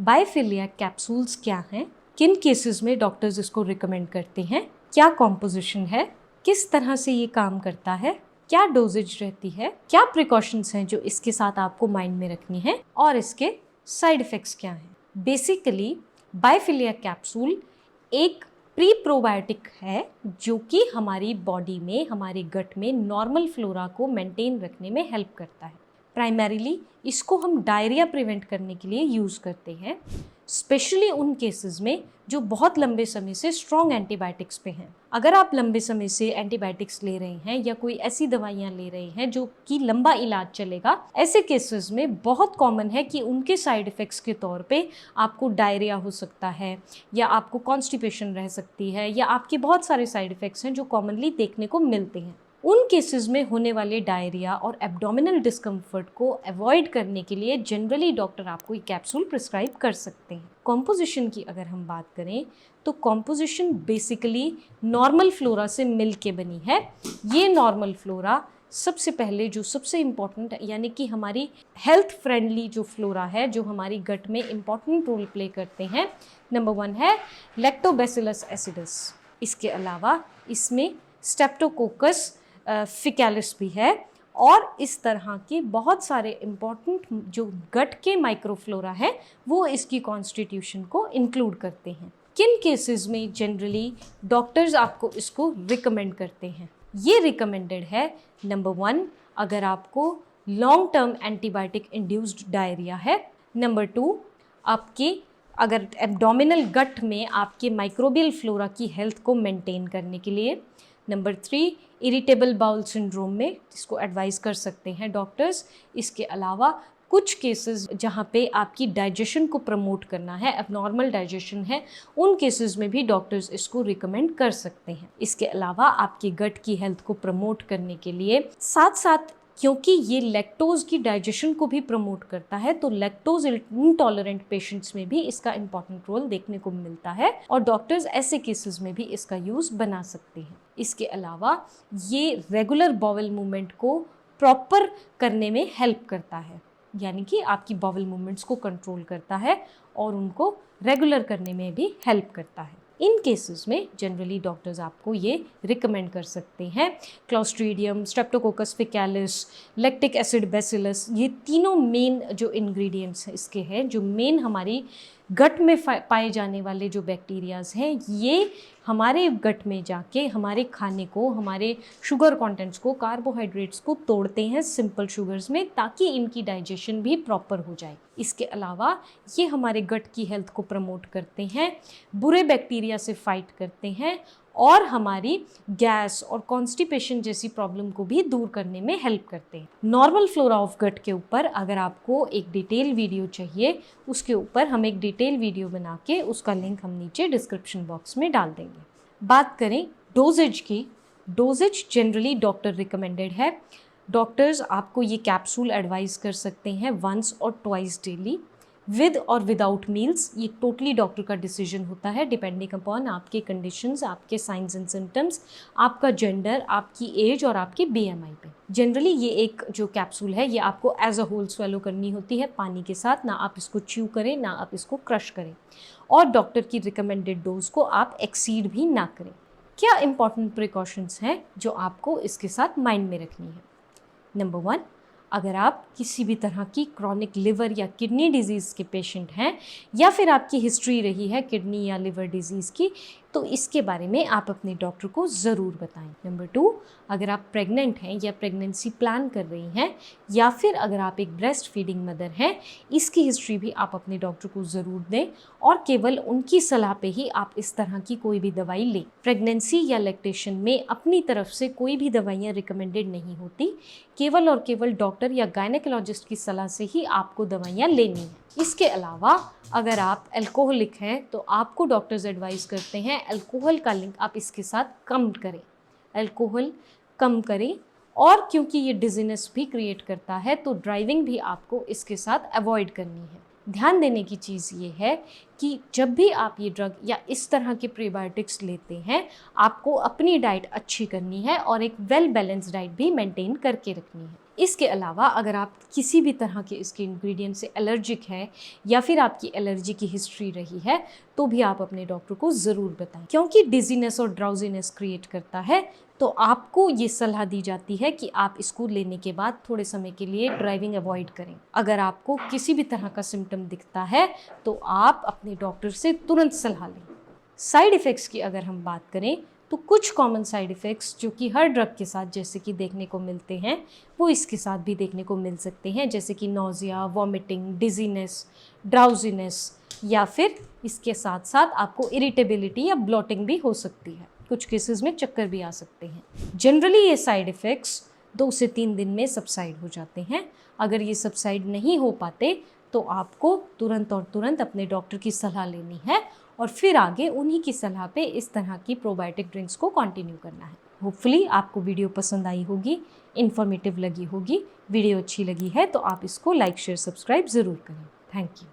बायोफिलिया capsules क्या हैं, किन केसेस में डॉक्टर्स इसको रिकमेंड करते हैं, क्या कॉम्पोजिशन है, किस तरह से ये काम करता है, क्या डोजेज रहती है, क्या प्रिकॉशंस हैं जो इसके साथ आपको माइंड में रखनी है और इसके साइड इफ़ेक्ट्स क्या हैं। बेसिकली बायोफिलिया कैप्सूल एक प्री प्रोबायोटिक है जो कि हमारी बॉडी में, हमारे गट में नॉर्मल फ्लोरा को मेंटेन रखने में हेल्प करता है। प्राइमरीली इसको हम डायरिया प्रिवेंट करने के लिए यूज़ करते हैं, स्पेशली उन केसेस में जो बहुत लंबे समय से स्ट्रॉन्ग एंटीबायोटिक्स पे हैं। अगर आप लंबे समय से एंटीबायोटिक्स ले रहे हैं या कोई ऐसी दवाइयाँ ले रहे हैं जो कि लंबा इलाज चलेगा, ऐसे केसेस में बहुत कॉमन है कि उनके साइड इफ़ेक्ट्स के तौर पे आपको डायरिया हो सकता है या आपको कॉन्स्टिपेशन रह सकती है या आपके बहुत सारे साइड इफ़ेक्ट्स हैं जो कॉमनली देखने को मिलते हैं। उन केसेस में होने वाले डायरिया और एब्डोमिनल डिस्कम्फर्ट को अवॉइड करने के लिए जनरली डॉक्टर आपको ये कैप्सूल प्रिस्क्राइब कर सकते हैं। कॉम्पोजिशन की अगर हम बात करें तो कॉम्पोजिशन बेसिकली नॉर्मल फ्लोरा से मिल के बनी है। ये नॉर्मल फ्लोरा सबसे पहले जो सबसे इम्पॉर्टेंट यानी कि हमारी हेल्थ फ्रेंडली जो फ्लोरा है, जो हमारी गट में इम्पॉर्टेंट रोल प्ले करते हैं, नंबर 1 है लैक्टोबैसिलस एसिडस। इसके अलावा इसमें स्ट्रेप्टोकोकस फिकैलिस भी है और इस तरह के बहुत सारे इम्पॉर्टेंट जो गट के माइक्रोफ्लोरा है वो इसकी कॉन्स्टिट्यूशन को इंक्लूड करते हैं। किन केसेस में जनरली डॉक्टर्स आपको इसको रिकमेंड करते हैं? ये रिकमेंडेड है नंबर 1 अगर आपको long term antibiotic induced diarrhoea है, नंबर 2 आपके अगर एब्डोमिनल गट में आपके माइक्रोबियल फ्लोरा की हेल्थ को मेंटेन करने के लिए, नंबर 3 इरिटेबल बाउल सिंड्रोम में इसको एडवाइस कर सकते हैं डॉक्टर्स। इसके अलावा कुछ केसेस जहाँ पे आपकी डाइजेशन को प्रमोट करना है, एबनॉर्मल डाइजेशन है, उन केसेस में भी डॉक्टर्स इसको रिकमेंड कर सकते हैं। इसके अलावा आपके गट की हेल्थ को प्रमोट करने के लिए साथ साथ क्योंकि ये लैक्टोज की डाइजेशन को भी प्रमोट करता है तो लैक्टोज इंटॉलरेंट पेशेंट्स में भी इसका इम्पॉर्टेंट रोल देखने को मिलता है और डॉक्टर्स ऐसे केसेस में भी इसका यूज़ बना सकते हैं। इसके अलावा ये रेगुलर बाउल मूवमेंट को प्रॉपर करने में हेल्प करता है, यानी कि आपकी बाउल मूवमेंट्स को कंट्रोल करता है और उनको रेगुलर करने में भी हेल्प करता है। इन केसेस में जनरली डॉक्टर्स आपको ये रिकमेंड कर सकते हैं clostridium, streptococcus faecalis, lactic acid bacillus, ये तीनों मेन जो इंग्रेडिएंट्स इसके हैं, जो मेन हमारी गट में पाए जाने वाले जो बैक्टीरियाज हैं, ये हमारे गट में जाके हमारे खाने को, हमारे शुगर कंटेंट्स को, कार्बोहाइड्रेट्स को तोड़ते हैं सिंपल शुगर्स में ताकि इनकी डाइजेशन भी प्रॉपर हो जाए। इसके अलावा ये हमारे गट की हेल्थ को प्रमोट करते हैं, बुरे बैक्टीरिया से फाइट करते हैं और हमारी गैस और कॉन्स्टिपेशन जैसी प्रॉब्लम को भी दूर करने में हेल्प करते हैं। नॉर्मल फ्लोरा ऑफ गट के ऊपर अगर आपको एक डिटेल वीडियो चाहिए, उसके ऊपर हम एक डिटेल वीडियो बना के उसका लिंक हम नीचे डिस्क्रिप्शन बॉक्स में डाल देंगे। बात करें डोजेज की, डोजेज जनरली डॉक्टर रिकमेंडेड है। डॉक्टर्स आपको ये कैप्सूल एडवाइस कर सकते हैं वंस और ट्वाइस डेली, विद और विदाउट मील्स। ये टोटली डॉक्टर का डिसीजन होता है डिपेंडिंग अपॉन आपके कंडीशंस, आपके साइंस एंड सिम्टम्स, आपका जेंडर, आपकी एज और आपके BMI पे। जनरली ये एक जो कैप्सूल है ये आपको एज अ होल स्वेलो करनी होती है पानी के साथ, ना आप इसको च्यू करें ना आप इसको क्रश करें और डॉक्टर की रिकमेंडेड डोज को आप एक्सीड भी ना करें। क्या इंपॉर्टेंट प्रिकॉशंस हैं जो आपको इसके साथ माइंड में रखनी है? नंबर 1 अगर आप किसी भी तरह की क्रॉनिक लिवर या किडनी डिजीज़ के पेशेंट हैं या फिर आपकी हिस्ट्री रही है किडनी या लिवर डिजीज़ की, तो इसके बारे में आप अपने डॉक्टर को ज़रूर बताएं। नंबर 2 अगर आप प्रेग्नेंट हैं या प्रेगनेंसी प्लान कर रही हैं या फिर अगर आप एक ब्रेस्ट फीडिंग मदर हैं, इसकी हिस्ट्री भी आप अपने डॉक्टर को ज़रूर दें और केवल उनकी सलाह पे ही आप इस तरह की कोई भी दवाई लें। प्रेगनेंसी या लैक्टेशन में अपनी तरफ से कोई भी दवाइयाँ रिकमेंडेड नहीं होती, केवल और केवल डॉक्टर या गायनेकोलॉजिस्ट की सलाह से ही आपको दवाइयाँ लेनी हैं। इसके अलावा अगर आप अल्कोहलिक हैं तो आपको डॉक्टर्स एडवाइस करते हैं अल्कोहल का लिंक आप इसके साथ कम करें, अल्कोहल कम करें। और क्योंकि ये डिजीनेस भी क्रिएट करता है तो ड्राइविंग भी आपको इसके साथ अवॉइड करनी है। ध्यान देने की चीज़ ये है कि जब भी आप ये ड्रग या इस तरह के प्रीबायोटिक्स लेते हैं, आपको अपनी डाइट अच्छी करनी है और एक वेल बैलेंस डाइट भी मेंटेन करके रखनी है। इसके अलावा अगर आप किसी भी तरह के इसके इंग्रेडिएंट से एलर्जिक है या फिर आपकी एलर्जी की हिस्ट्री रही है तो भी आप अपने डॉक्टर को ज़रूर बताएं, क्योंकि डिजीनेस और ड्राउजीनेस क्रिएट करता है। तो आपको ये सलाह दी जाती है कि आप इसको लेने के बाद थोड़े समय के लिए ड्राइविंग अवॉइड करें। अगर आपको किसी भी तरह का सिम्टम दिखता है तो आप अपने डॉक्टर से तुरंत सलाह लें। साइड इफ़ेक्ट्स की अगर हम बात करें तो कुछ कॉमन साइड इफ़ेक्ट्स जो कि हर ड्रग के साथ जैसे कि देखने को मिलते हैं वो इसके साथ भी देखने को मिल सकते हैं, जैसे कि नोज़िया, वॉमिटिंग, डिजीनेस, ड्राउजीनेस या फिर इसके साथ साथ आपको इरिटेबिलिटी या ब्लोटिंग भी हो सकती है। कुछ केसेस में चक्कर भी आ सकते हैं। जनरली ये साइड इफ़ेक्ट्स 2 से 3 दिन में सबसाइड हो जाते हैं। अगर ये सबसाइड नहीं हो पाते तो आपको तुरंत अपने डॉक्टर की सलाह लेनी है और फिर आगे उन्हीं की सलाह पे इस तरह की प्रोबायोटिक ड्रिंक्स को कंटिन्यू करना है। होपफुली आपको वीडियो पसंद आई होगी, इन्फॉर्मेटिव लगी होगी। वीडियो अच्छी लगी है तो आप इसको लाइक, शेयर, सब्सक्राइब ज़रूर करें। Thank you.